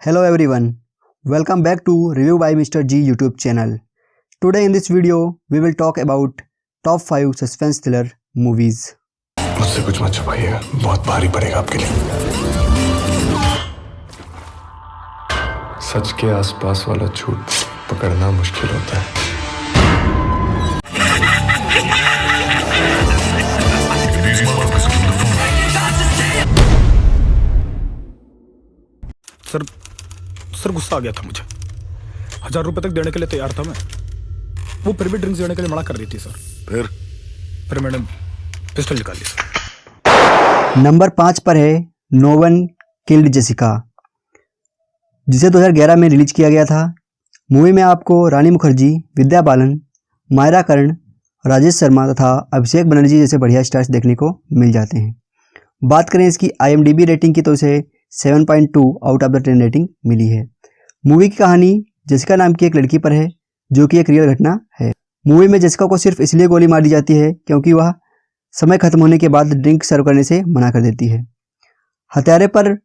Hello everyone, welcome back to Review by Mr. G YouTube channel. Today in this video, we will talk about top 5 suspense thriller movies. मुझसे कुछ मत छुपाइएगा, बहुत भारी पड़ेगा आपके लिए। सच के आसपास वाला झूठ पकड़ना मुश्किल होता है। सर गुस्सा आ गया था मुझे। 1000 रुपए तक देने के लिए तैयार था मैं। वो फिर भी ड्रिंक्स देने के लिए मना कर रही थी सर। फिर मैंने पिस्टल निकाल ली सर। नंबर 5 पर है नो वन किल्ड जेसिका, जिसे 2011 में रिलीज किया गया था। मूवी में आपको रानी मुखर्जी, विद्या बालन, मायरा कर्ण, राजेश शर्मा तथा अभिषेक बनर्जी जैसे बढ़िया स्टार्स देखने को मिल जाते हैं। बात करें इसकी IMDb रेटिंग की तो इसे 7.2 आउट ऑफ द 10 रेटिंग मिली है। मूवी की कहानी जेसिका नाम की एक लड़की पर है, जो कि एक रियल घटना है। मूवी में जेसिका को सिर्फ इसलिए गोली मार दी जाती है क्योंकि वह समय खत्म होने के बाद ड्रिंक सर्व करने से मना कर देती है। हत्यारे पर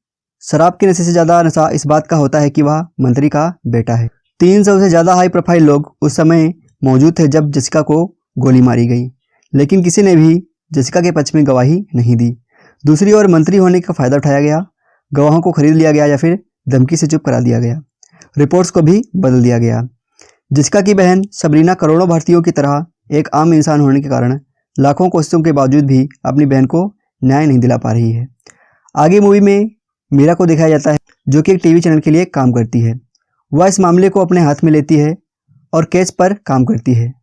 शराब के नशे से ज़्यादा नशा इस बात का होता है कि वह मंत्री का बेटा है। 300 से ज़्यादा हाई प्रोफाइल लोग उस समय मौजूद थे जब जेसिका को गोली मारी गई, लेकिन किसी ने भी जेसिका के पक्ष में गवाही नहीं दी। दूसरी ओर मंत्री होने का फ़ायदा उठाया गया, गवाहों को खरीद लिया गया या फिर धमकी से चुप करा दिया गया। रिपोर्ट्स को भी बदल दिया गया। जेसिका की बहन सबरीना करोड़ों भारतीयों की तरह एक आम इंसान होने के कारण लाखों कोशिशों के बावजूद भी अपनी बहन को न्याय नहीं दिला पा रही है। आगे मूवी में मीरा को दिखाया जाता है, जो कि एक टीवी चैनल के लिए काम करती है। वह इस मामले को अपने हाथ में लेती है और केस पर काम करती है,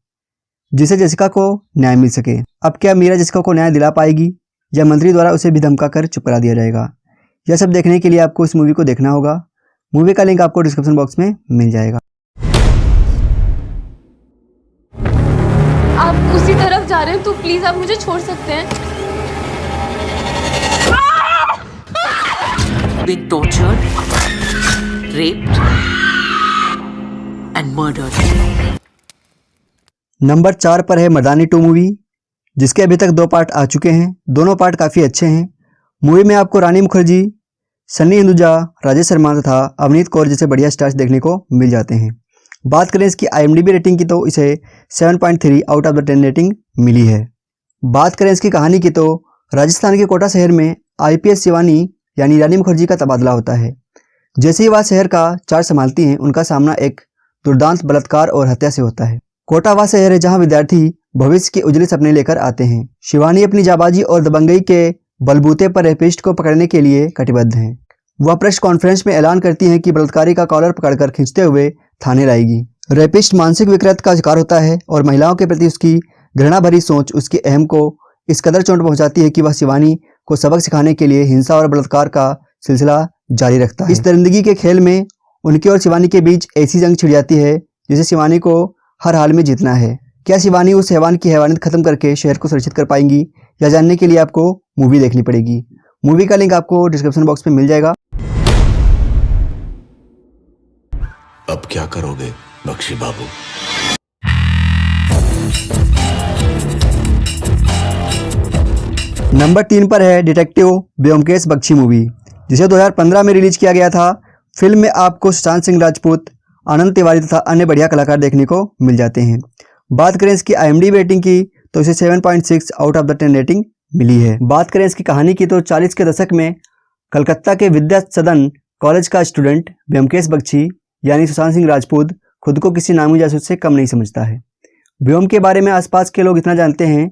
जिससे जेसिका को न्याय मिल सके। अब क्या मीरा जेसिका को न्याय दिला पाएगी या मंत्री द्वारा उसे भी धमका कर चुप करा दिया जाएगा? यह सब देखने के लिए आपको इस मूवी को देखना होगा। मूवी का लिंक आपको डिस्क्रिप्शन बॉक्स में मिल जाएगा। आप उसी तरफ जा रहे हैं तो प्लीज आप मुझे छोड़ सकते हैं। Being tortured, raped and murdered. Number 4 पर है मर्दानी 2 मूवी, जिसके अभी तक 2 पार्ट आ चुके हैं। दोनों पार्ट काफ़ी अच्छे हैं। मूवी में आपको रानी मुखर्जी, सन्नी हिंदुजा, राजेश शर्मा तथा अवनीत कौर जैसे बढ़िया स्टार्स देखने को मिल जाते हैं। बात करें इसकी IMDb रेटिंग की तो इसे 7.3 आउट ऑफ द 10 रेटिंग मिली है। बात करें इसकी कहानी की तो राजस्थान के कोटा शहर में IPS शिवानी यानी रानी मुखर्जी का तबादला होता है। जैसे ही वह शहर का चार्ज संभालती हैं, उनका सामना एक दुर्दांत बलात्कार और हत्या से होता है। कोटा वह शहर है जहाँ विद्यार्थी भविष्य के उजले सपने लेकर आते हैं। शिवानी अपनी जाबाजी और दबंगई के बलबूते पर रेपिस्ट को पकड़ने के लिए कटिबद्ध हैं। वह प्रेस कॉन्फ्रेंस में ऐलान करती हैं कि बलात्कारी का कॉलर पकड़कर खींचते हुए थाने लाएगी। रेपिस्ट मानसिक विकृत का शिकार होता है और महिलाओं के प्रति उसकी घृणा भरी सोच उसके अहम को इस कदर चोट पहुंचाती है कि वह शिवानी को सबक सिखाने के लिए हिंसा और बलात्कार का सिलसिला जारी रखता है। इस दरिंदगी के खेल में उनकी और शिवानी के बीच ऐसी जंग छिड़ जाती है जिसे शिवानी को हर हाल में जीतना है। क्या शिवानी उस हैवान की हैवानियत खत्म करके शहर को सुरक्षित कर पाएंगी, या जानने के लिए आपको मूवी देखनी पड़ेगी। मूवी का लिंक आपको डिस्क्रिप्शन बॉक्स में मिल जाएगा। अब क्या करोगे बख्शी बाबू? नंबर 3 पर है डिटेक्टिव ब्योमकेश बख्शी मूवी, जिसे 2015 में रिलीज किया गया था। फिल्म में आपको सुशांत सिंह राजपूत, आनंद तिवारी तथा अन्य बढ़िया कलाकार देखने को मिल जाते हैं। बात करें इसकी IMDb रेटिंग की तो इसे 7.6 आउट ऑफ द 10 रेटिंग मिली है। बात करें इसकी कहानी की तो 40 के दशक में कलकत्ता के विद्या सदन कॉलेज का स्टूडेंट ब्योमकेश बख्शी यानी सुशांत सिंह राजपूत खुद को किसी नामी जासूस से कम नहीं समझता है। ब्योम के बारे में आसपास के लोग इतना जानते हैं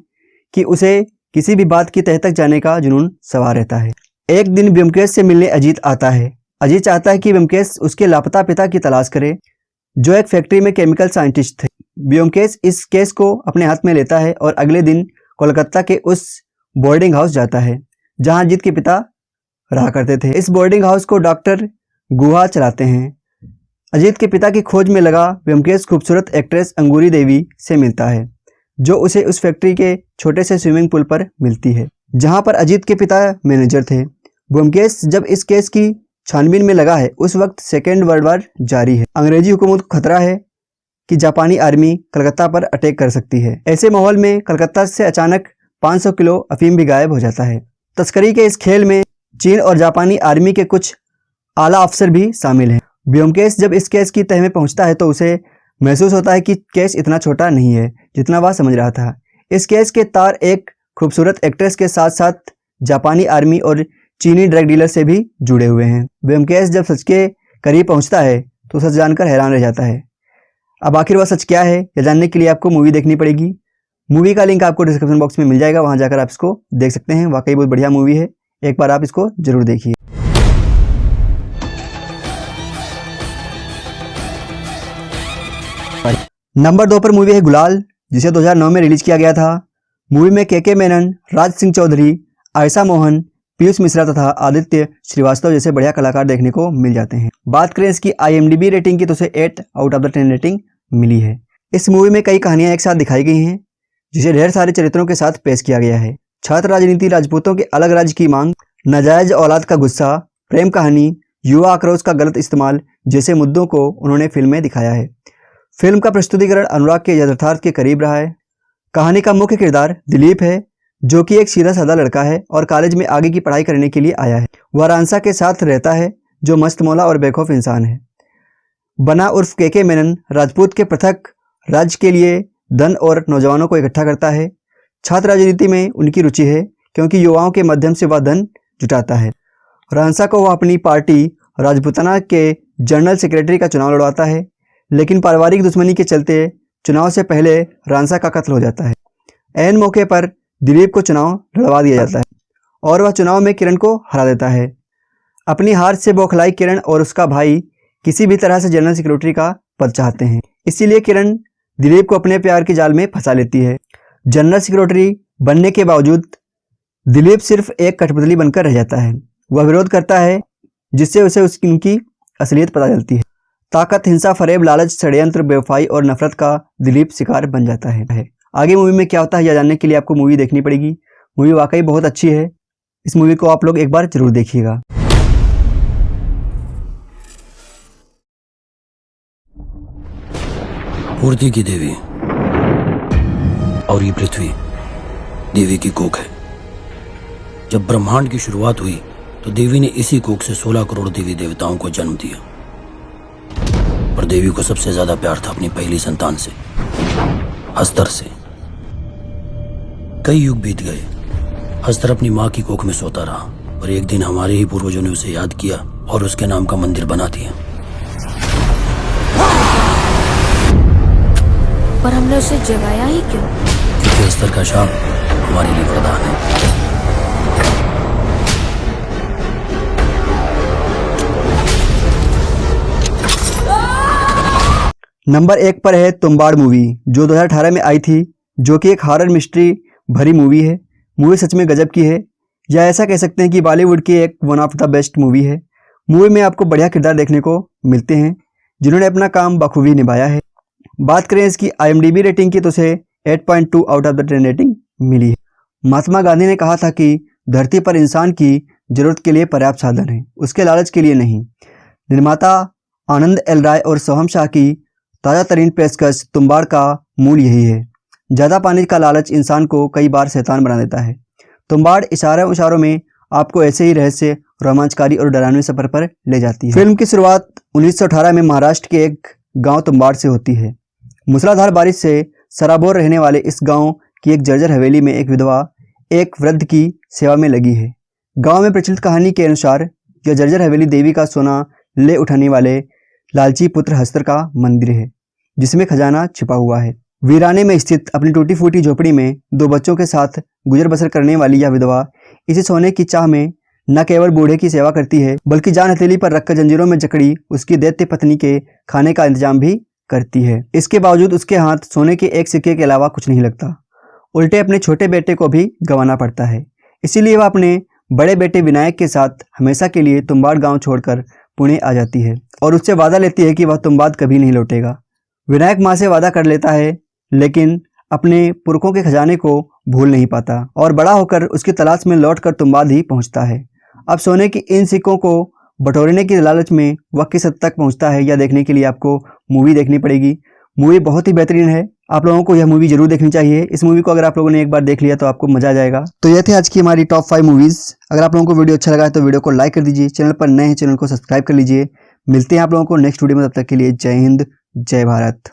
कि उसे किसी भी बात की तह तक जाने का जुनून सवार रहता है। एक दिन ब्योमकेश से मिलने अजीत आता है। अजीत चाहता है कि ब्योमकेश उसके लापता पिता की तलाश करे, जो एक फैक्ट्री में केमिकल साइंटिस्ट थे। ब्योमकेश इस केस को अपने हाथ में लेता है और अगले दिन कोलकाता के उस बोर्डिंग हाउस जाता है जहां अजीत के पिता रहा करते थे। इस बोर्डिंग हाउस को डॉक्टर गुहा चलाते हैं। अजीत के पिता की खोज में लगा ब्योमकेश खूबसूरत एक्ट्रेस अंगूरी देवी से मिलता है, जो उसे उस फैक्ट्री के छोटे से स्विमिंग पूल पर मिलती है, जहां पर अजीत के पिता मैनेजर थे। ब्योमकेश जब इस केस की छानबीन में लगा है, उस वक्त सेकेंड वर्ल्ड वॉर जारी है। अंग्रेजी हुकूमत को खतरा है कि जापानी आर्मी कलकत्ता पर अटैक कर सकती है। ऐसे माहौल में कलकत्ता से अचानक 500 किलो अफीम भी गायब हो जाता है। तस्करी के इस खेल में चीन और जापानी आर्मी के कुछ आला अफसर भी शामिल हैं। ब्योमकेश जब इस केस की तह में पहुंचता है तो उसे महसूस होता है कि केस इतना छोटा नहीं है जितना वह समझ रहा था। इस केस के तार एक खूबसूरत एक्ट्रेस के साथ साथ जापानी आर्मी और चीनी ड्रग डीलर से भी जुड़े हुए हैं। ब्योमकेश जब सच के करीब पहुंचता है तो सच जानकर हैरान रह जाता है। अब आखिर वह सच क्या है यह जानने के लिए आपको मूवी देखनी पड़ेगी। मूवी का लिंक आपको डिस्क्रिप्शन बॉक्स में मिल जाएगा, वहां जाकर आप इसको देख सकते हैं। वाकई बहुत बढ़िया मूवी है, एक बार आप इसको जरूर देखिए। नंबर 2 पर मूवी है गुलाल, जिसे 2009 में रिलीज किया गया था। मूवी में के मेनन, राज सिंह चौधरी, आयशा मोहन, पीयूष मिश्रा तथा आदित्य श्रीवास्तव जैसे बढ़िया कलाकार देखने को मिल जाते हैं। बात करें इसकी IMDb रेटिंग की तो उसे 8 आउट ऑफ द 10 रेटिंग मिली है। इस मूवी में कई कहानियां एक साथ दिखाई गई हैं, जिसे ढेर सारे चरित्रों के साथ पेश किया गया है। छात्र राजनीति, राजपूतों के अलग राज्य की मांग, नाजायज औलाद का गुस्सा, प्रेम कहानी, युवा आक्रोश का गलत इस्तेमाल जैसे मुद्दों को उन्होंने फिल्म में दिखाया है। फिल्म का प्रस्तुतिकरण अनुराग के यथार्थ के करीब रहा है। कहानी का मुख्य किरदार दिलीप है, जो कि एक सीधा साधा लड़का है और कॉलेज में आगे की पढ़ाई करने के लिए आया है। वह रांसा के साथ रहता है, जो मस्त मौला और बेखौफ इंसान है। बना उर्फ के मेनन राजपूत के पृथक राज्य के लिए धन और नौजवानों को इकट्ठा करता है। छात्र राजनीति में उनकी रुचि है, क्योंकि युवाओं के माध्यम से वह धन जुटाता है। रांसा को वह अपनी पार्टी राजपूताना के जनरल सेक्रेटरी का चुनाव लड़वाता है, लेकिन पारिवारिक दुश्मनी के चलते चुनाव से पहले रांसा का कत्ल हो जाता है। ऐन मौके पर दिलीप को चुनाव लड़वा दिया जाता है और वह चुनाव में किरण को हरा देता है। अपनी हार से बौखलाई किरण और उसका भाई किसी भी तरह से जनरल सेक्रेटरी का पद चाहते हैं, इसीलिए किरण दिलीप को अपने प्यार के जाल में फंसा लेती है। जनरल सेक्रेटरी बनने के बावजूद दिलीप सिर्फ एक कठपुतली बनकर रह जाता है। वह विरोध करता है, जिससे उसे उनकी असलियत पता चलती है। ताकत, हिंसा, फरेब, लालच, षड्यंत्र, बेवफाई और नफरत का दिलीप शिकार बन जाता है। आगे मूवी में क्या होता है यह जानने के लिए आपको मूवी देखनी पड़ेगी। मूवी वाकई बहुत अच्छी है, इस मूवी को आप लोग एक बार जरूर देखिएगा। पूर्ति की देवी और ये पृथ्वी देवी की कोख है। जब ब्रह्मांड की शुरुआत हुई तो देवी ने इसी कोख से 16 करोड़ देवी देवताओं को जन्म दिया। पर देवी को सबसे ज्यादा प्यार था अपनी पहली संतान से, हस्तर से। कई युग बीत गए, हस्तर अपनी माँ की कोख में सोता रहा, पर एक दिन हमारे ही पूर्वजों ने उसे याद किया और उसके नाम का मंदिर बना दिया। पर हमने उसे जगाया ही क्यों? क्योंकि हस्तर का शाप हमारे लिए वरदान है। नंबर 1 पर है तुम्बाड़ मूवी, जो 2018 में आई थी, जो कि एक हॉरर मिस्ट्री भरी मूवी है। मूवी सच में गजब की है, या ऐसा कह सकते हैं कि बॉलीवुड की एक one of the best movie है। मूवी में आपको बढ़िया किरदार देखने को मिलते हैं, जिन्होंने अपना काम बखूबी निभाया है। बात करें इसकी IMDb रेटिंग की तो उसे 8.2 आउट ऑफ द 10 रेटिंग मिली है। महात्मा गांधी ने कहा था कि धरती पर इंसान की जरूरत के लिए पर्याप्त साधन है, उसके लालच के लिए नहीं। निर्माता आनंद एल राय और सोहम शाह की ताज़ा तरीन पेशकश तुम्बाड़ का मूल यही है। ज़्यादा पाने का लालच इंसान को कई बार शैतान बना देता है। तुम्बाड़ इशारों में आपको ऐसे ही रहस्य, रोमांचकारी और डरावने सफर पर ले जाती है। फिल्म की शुरुआत 1918 में महाराष्ट्र के एक गांव तुम्बाड़ से होती है। मूसलाधार बारिश से सराबोर रहने वाले इस गांव की एक जर्जर हवेली में एक विधवा एक वृद्ध की सेवा में लगी है। गांव में प्रचलित कहानी के अनुसार यह जर्जर हवेली देवी का सोना ले उठाने वाले लालची पुत्र हस्तर का मंदिर है, जिसमें खजाना छिपा हुआ है। वीराने में स्थित अपनी टूटी फूटी झोपड़ी में 2 बच्चों के साथ गुजर बसर करने वाली यह विधवा इसे सोने की चाह में न केवल बूढ़े की सेवा करती है, बल्कि जान हथेली पर रखकर जंजीरों में जकड़ी उसकी दैत्य पत्नी के खाने का इंतजाम भी करती है। इसके बावजूद उसके हाथ सोने के एक सिक्के के अलावा कुछ नहीं लगता, उल्टे अपने छोटे बेटे को भी गंवाना पड़ता है। इसीलिए वह अपने बड़े बेटे विनायक के साथ हमेशा के लिए तुम्बाड़ गांव छोड़कर पुणे आ जाती है और उससे वादा लेती है कि वह तुम्बाड़ कभी नहीं लौटेगा। विनायक माँ से वादा कर लेता है, लेकिन अपने पुरखों के खजाने को भूल नहीं पाता और बड़ा होकर उसकी तलाश में लौटकर तुम्बाड़ ही पहुंचता है। अब सोने की इन सिक्कों को बटोरने की लालच में वह किस हद तक पहुंचता है, यह देखने के लिए आपको मूवी देखनी पड़ेगी। मूवी बहुत ही बेहतरीन है, आप लोगों को यह मूवी जरूर देखनी चाहिए। इस मूवी को अगर आप लोगों ने एक बार देख लिया तो आपको मजा आ जाएगा। तो यह थी आज की हमारी टॉप 5 मूवीज। अगर आप लोगों को वीडियो अच्छा लगा है तो वीडियो को लाइक कर दीजिए, चैनल पर नए हैं चैनल को सब्सक्राइब कर लीजिए। मिलते हैं आप लोगों को नेक्स्ट वीडियो में, तब तक के लिए जय हिंद जय भारत।